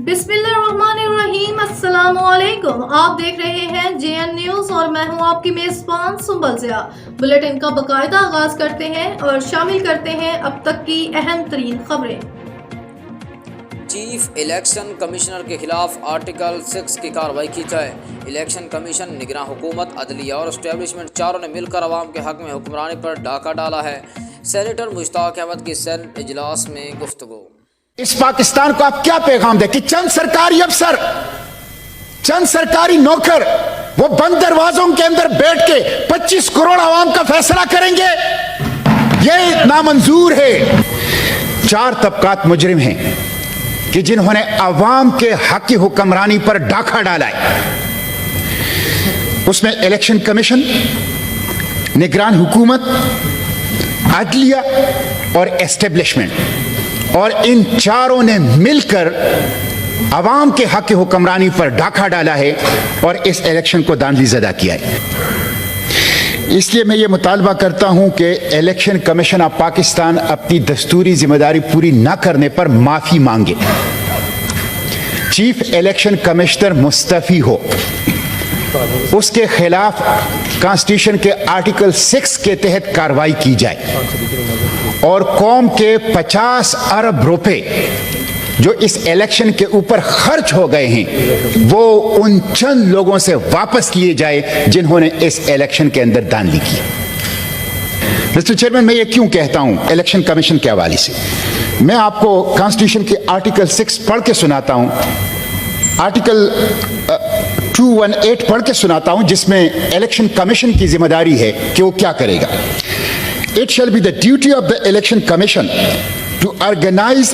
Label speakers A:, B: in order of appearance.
A: बिस्मिल्लाहिर्रहमानिर्रहीम, अस्सलाम वालेकुम। आप देख रहे हैं JN न्यूज़ और मैं हूं आपकी मेज़बान सुंबल ज़िया। बुलेटिन का बाकायदा आगाज करते हैं और शामिल करते हैं अब तक की अहम तरीन खबरें।
B: चीफ इलेक्शन कमिश्नर के खिलाफ आर्टिकल 6 की कार्रवाई की जाए। इलेक्शन कमीशन, निगरान हुकूमत, अदलिया और एस्टेब्लिशमेंट चारों ने मिलकर अवाम के हक में हुक्मरानी पर डाका डाला है। सेनेटर मुश्ताक अहमद की सेनेट इजलास में गुफ्तगू।
C: इस पाकिस्तान को आप क्या पैगाम दे कि चंद सरकारी अफसर, चंद सरकारी नौकर वो बंद दरवाजों के अंदर बैठ के 25 करोड़ आवाम का फैसला करेंगे? ये नामंजूर है। 4 तबकात मुजरिम हैं कि जिन्होंने आवाम के हक की हुक्मरानी पर डाका डाला है। उसमें इलेक्शन कमीशन, निगरान हुकूमत, अदलिया और एस्टेब्लिशमेंट, और इन चारों ने मिलकर अवाम के हक की हुक्मरानी पर डाका डाला है और इस इलेक्शन को दांधली ज़दा किया है। इसलिए मैं ये मुतालबा करता हूं कि इलेक्शन कमीशन ऑफ पाकिस्तान अपनी दस्तूरी जिम्मेदारी पूरी न करने पर माफी मांगे, चीफ इलेक्शन कमिश्नर मुस्तफी हो, उसके खिलाफ कॉन्स्टिट्यूशन के आर्टिकल 6 के तहत कार्रवाई की जाए और कौम के 50 अरब रुपए जो इस इलेक्शन के ऊपर खर्च हो गए हैं वो उन चंद लोगों से वापस लिए जाए जिन्होंने इस इलेक्शन के अंदर धांधली की। मिस्टर चेयरमैन, मैं ये क्यों कहता हूं इलेक्शन कमीशन के हवाले से? मैं आपको कॉन्स्टिट्यूशन के आर्टिकल 6 पढ़ के सुनाता हूं, आर्टिकल 218 पढ़ के सुनाता हूं, जिसमें इलेक्शन कमीशन की जिम्मेदारी है कि वो क्या करेगा। It shall be the duty of the election commission to organize